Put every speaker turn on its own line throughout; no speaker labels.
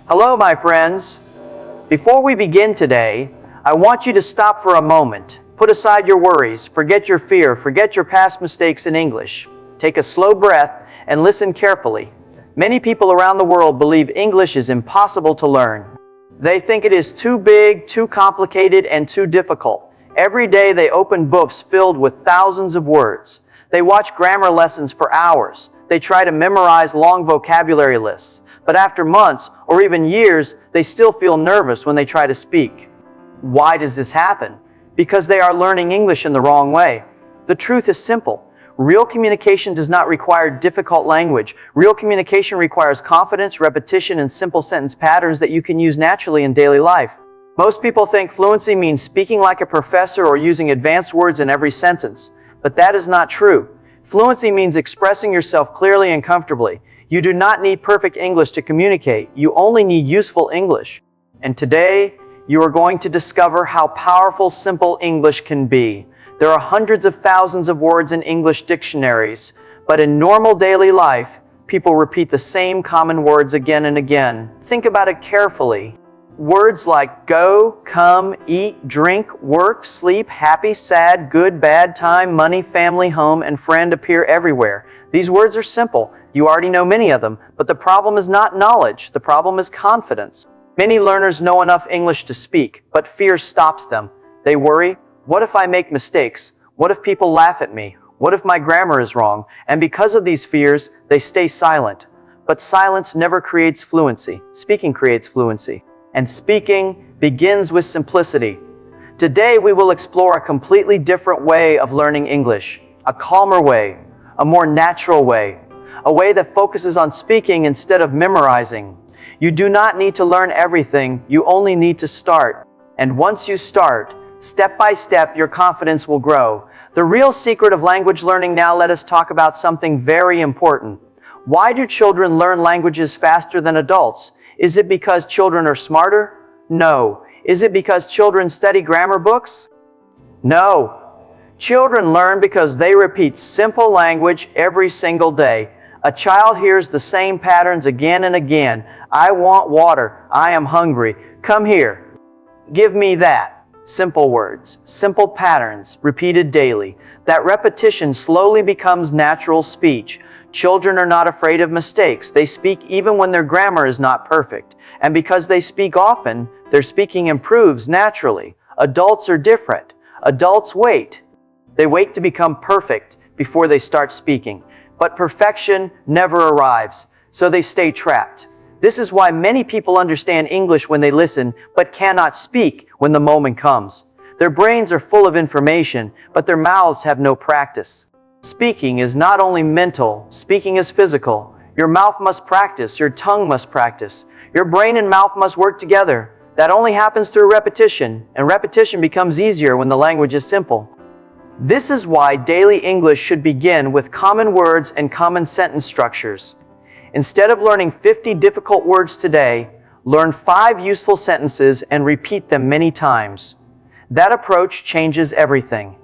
Hello, my friends. Before we begin today, I want you to stop for a moment. Put aside your worries, forget your fear, forget your past mistakes in English. Take a slow breath and listen carefully. Many people around the world believe English is impossible to learn. They think it is too big, too complicated, and too difficult. Every day they open books filled with thousands of words. They watch grammar lessons for hours. They try to memorize long vocabulary lists. But after months or even years, they still feel nervous when they try to speak. Why does this happen? Because they are learning English in the wrong way. The truth is simple. Real communication does not require difficult language. Real communication requires confidence, repetition, and simple sentence patterns that you can use naturally in daily life. Most people think fluency means speaking like a professor or using advanced words in every sentence. But that is not true. Fluency means expressing yourself clearly and comfortably. You do not need perfect English to communicate. You only need useful English. And today, you are going to discover how powerful simple English can be. There are hundreds of thousands of words in English dictionaries, but in normal daily life, people repeat the same common words again and again. Think about it carefully. Words like go, come, eat, drink, work, sleep, happy, sad, good, bad, time, money, family, home, and friend appear everywhere. These words are simple. You already know many of them, but the problem is not knowledge. The problem is confidence. Many learners know enough English to speak, but fear stops them. They worry, what if I make mistakes? What if people laugh at me? What if my grammar is wrong? And because of these fears, they stay silent. But silence never creates fluency. Speaking creates fluency. And speaking begins with simplicity. Today we will explore a completely different way of learning English. A calmer way, a more natural way, a way that focuses on speaking instead of memorizing. You do not need to learn everything, you only need to start. And once you start, step by step, your confidence will grow. The real secret of language learning. Now let us talk about something very important. Why do children learn languages faster than adults? Is it because children are smarter? No. Is it because children study grammar books? No. Children learn because they repeat simple language every single day. A child hears the same patterns again and again. I want water. I am hungry. Come here. Give me that. Simple words, simple patterns, repeated daily. That repetition slowly becomes natural speech. Children are not afraid of mistakes. They speak even when their grammar is not perfect. And because they speak often, their speaking improves naturally. Adults are different. Adults wait. They wait to become perfect before they start speaking. But perfection never arrives, so they stay trapped. This is why many people understand English when they listen, but cannot speak when the moment comes. Their brains are full of information, but their mouths have no practice. Speaking is not only mental, speaking is physical. Your mouth must practice, your tongue must practice. Your brain and mouth must work together. That only happens through repetition, and repetition becomes easier when the language is simple. This is why daily English should begin with common words and common sentence structures. Instead of learning 50 difficult words today, learn 5 useful sentences and repeat them many times. That approach changes everything.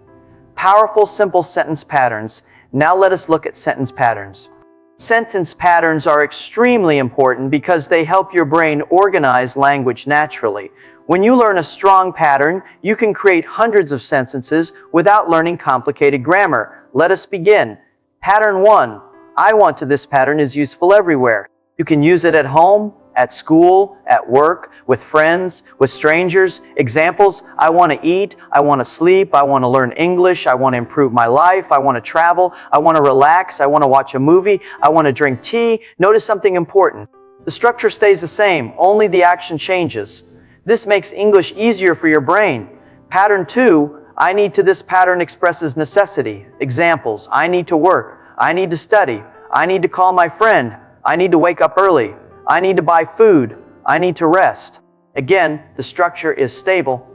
Powerful, simple sentence patterns. Now let us look at sentence patterns. Sentence patterns are extremely important because they help your brain organize language naturally. When you learn a strong pattern, you can create hundreds of sentences without learning complicated grammar. Let us begin. Pattern 1. I want to. This pattern is useful everywhere. You can use it at home, at school, at work, with friends, with strangers. Examples: I want to eat, I want to sleep, I want to learn English, I want to improve my life, I want to travel, I want to relax, I want to watch a movie, I want to drink tea. Notice something important. The structure stays the same, only the action changes. This makes English easier for your brain. Pattern 2, I need to. This pattern expresses necessity. Examples: I need to work, I need to study, I need to call my friend, I need to wake up early, I need to buy food, I need to rest. Again, the structure is stable.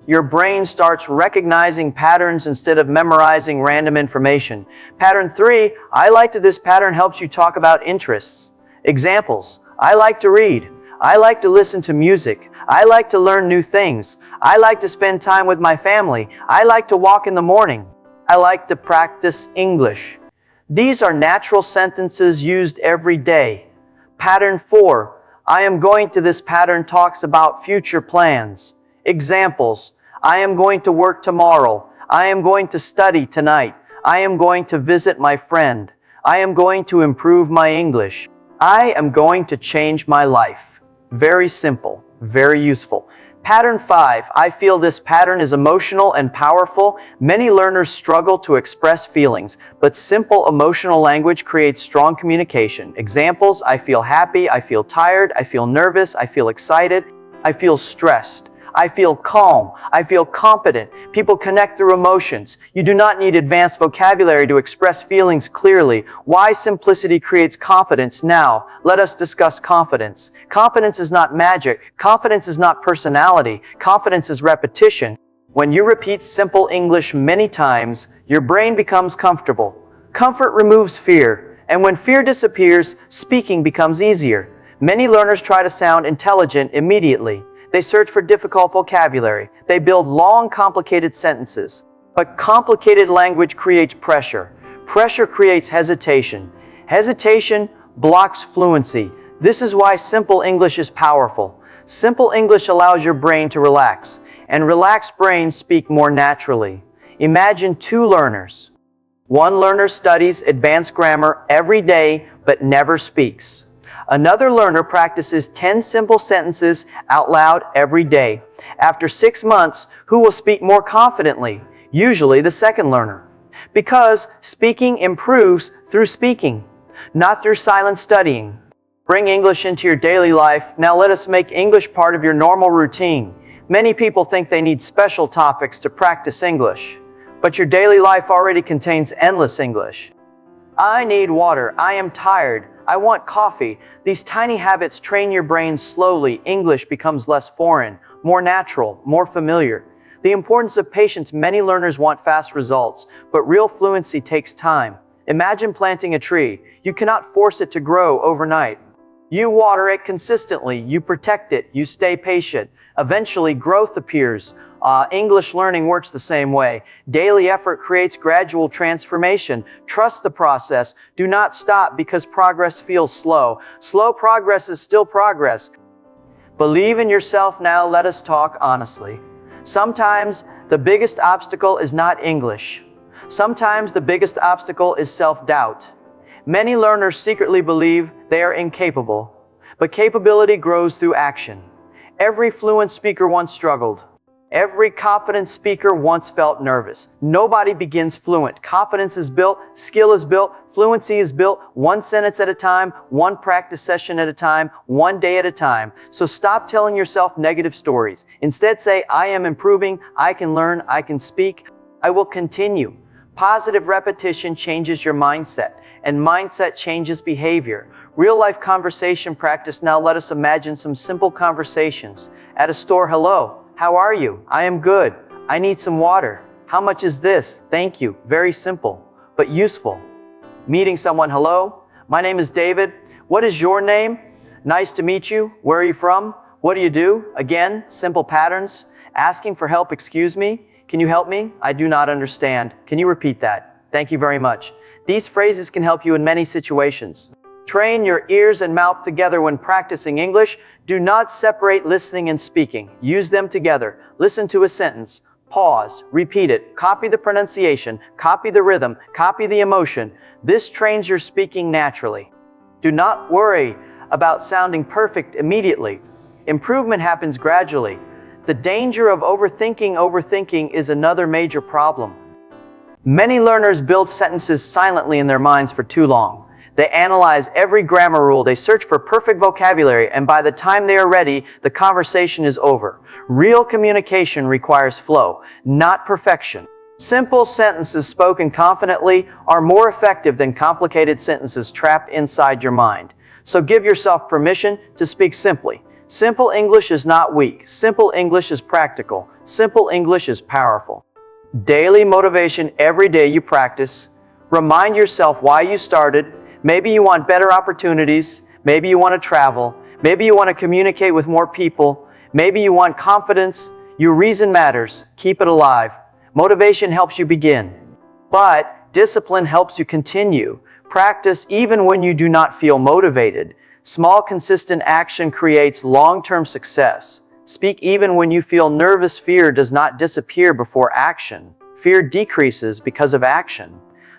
Your brain starts recognizing patterns instead of memorizing random information. Pattern 3, I like to. This pattern helps you talk about interests. Examples: I like to read, I like to listen to music, I like to learn new things, I like to spend time with my family, I like to walk in the morning, I like to practice English. These are natural sentences used every day. Pattern 4, I am going to. This pattern talks about future plans. Examples: I am going to work tomorrow. I am going to study tonight. I am going to visit my friend. I am going to improve my English. I am going to change my life. Very simple, very useful. Pattern 5. I feel. This pattern is emotional and powerful. Many learners struggle to express feelings, but simple emotional language creates strong communication. Examples: I feel happy, I feel tired, I feel nervous, I feel excited, I feel stressed. I feel calm. I feel confident. People connect through emotions. You do not need advanced vocabulary to express feelings clearly. Why simplicity creates confidence. Now, let us discuss confidence. Confidence is not magic. Confidence is not personality. Confidence is repetition. When you repeat simple English many times, your brain becomes comfortable. Comfort removes fear, and when fear disappears, speaking becomes easier. Many learners try to sound intelligent immediately. They search for difficult vocabulary. They build long, complicated sentences. But complicated language creates pressure. Pressure creates hesitation. Hesitation blocks fluency. This is why simple English is powerful. Simple English allows your brain to relax, and relaxed brains speak more naturally. Imagine two learners. One learner studies advanced grammar every day but never speaks. Another learner practices 10 simple sentences out loud every day. After 6 months, who will speak more confidently? Usually the second learner. Because speaking improves through speaking, not through silent studying. Bring English into your daily life. Now let us make English part of your normal routine. Many people think they need special topics to practice English, but your daily life already contains endless English. I need water. I am tired. I want coffee. These tiny habits train your brain slowly. English becomes less foreign, more natural, more familiar. The importance of patience. Many learners want fast results, but real fluency takes time. Imagine planting a tree. You cannot force it to grow overnight. You water it consistently. You protect it. You stay patient. Eventually, growth appears. English learning works the same way. Daily effort creates gradual transformation. Trust the process. Do not stop because progress feels slow. Slow progress is still progress. Believe in yourself. Now let us talk honestly. Sometimes the biggest obstacle is not English. Sometimes the biggest obstacle is self-doubt. Many learners secretly believe they are incapable, but capability grows through action. Every fluent speaker once struggled. Every confident speaker once felt nervous. Nobody begins fluent. Confidence is built, skill is built, fluency is built, one sentence at a time, one practice session at a time, one day at a time. So stop telling yourself negative stories. Instead say, I am improving, I can learn, I can speak, I will continue. Positive repetition changes your mindset, and mindset changes behavior. Real-life conversation practice. Now let us imagine some simple conversations. At a store: hello. How are you? I am good. I need some water. How much is this? Thank you. Very simple, but useful. Meeting someone: hello. My name is David. What is your name? Nice to meet you. Where are you from? What do you do? Again, simple patterns. Asking for help: excuse me. Can you help me? I do not understand. Can you repeat that? Thank you very much. These phrases can help you in many situations. Train your ears and mouth together when practicing English. Do not separate listening and speaking. Use them together. Listen to a sentence. Pause. Repeat it. Copy the pronunciation. Copy the rhythm. Copy the emotion. This trains your speaking naturally. Do not worry about sounding perfect immediately. Improvement happens gradually. The danger of overthinking is another major problem. Many learners build sentences silently in their minds for too long. They analyze every grammar rule, they search for perfect vocabulary, and by the time they are ready, the conversation is over. Real communication requires flow, not perfection. Simple sentences spoken confidently are more effective than complicated sentences trapped inside your mind. So give yourself permission to speak simply. Simple English is not weak. Simple English is practical. Simple English is powerful. Daily motivation. Every day you practice. Remind yourself why you started. Maybe you want better opportunities. Maybe you want to travel. Maybe you want to communicate with more people. Maybe you want confidence. Your reason matters. Keep it alive. Motivation helps you begin, but discipline helps you continue. Practice even when you do not feel motivated. Small, consistent action creates long-term success. Speak even when you feel nervous. Fear does not disappear before action. Fear decreases because of action.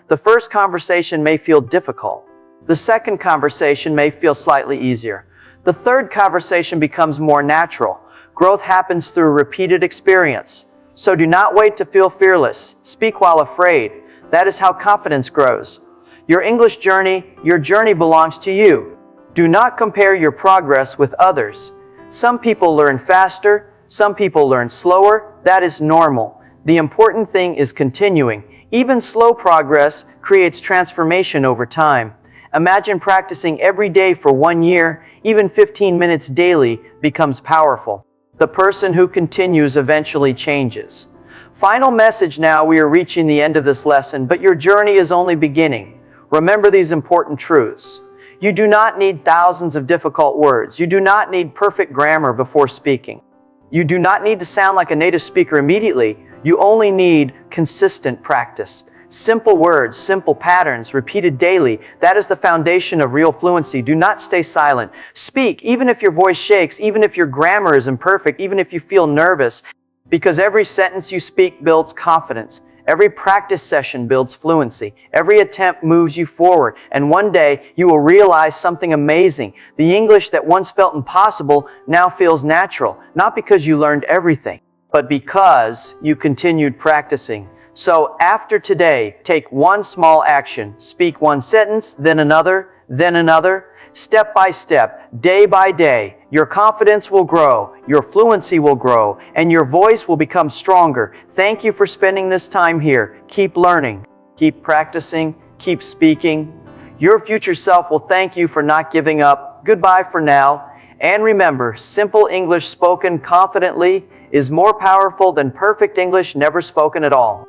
The first conversation may feel difficult. The second conversation may feel slightly easier. The third conversation becomes more natural. Growth happens through repeated experience. So do not wait to feel fearless. Speak while afraid. That is how confidence grows. Your English journey, your journey belongs to you. Do not compare your progress with others. Some people learn faster, some people learn slower. That is normal. The important thing is continuing. Even slow progress creates transformation over time. Imagine practicing every day for 1 year. Even 15 minutes daily becomes powerful. The person who continues eventually changes. Final message now. We are reaching the end of this lesson, but your journey is only beginning. Remember these important truths. You do not need thousands of difficult words. You do not need perfect grammar before speaking. You do not need to sound like a native speaker immediately. You only need consistent practice. Simple words, simple patterns, repeated daily. That is the foundation of real fluency. Do not stay silent. Speak, even if your voice shakes, even if your grammar is imperfect, even if you feel nervous, because every sentence you speak builds confidence. Every practice session builds fluency. Every attempt moves you forward. And one day, you will realize something amazing. The English that once felt impossible now feels natural. Not because you learned everything, but because you continued practicing. So after today, take one small action. Speak one sentence, then another, step by step, day by day. Your confidence will grow, your fluency will grow, and your voice will become stronger. Thank you for spending this time here. Keep learning, keep practicing, keep speaking. Your future self will thank you for not giving up. Goodbye for now. And remember, simple English spoken confidently is more powerful than perfect English never spoken at all.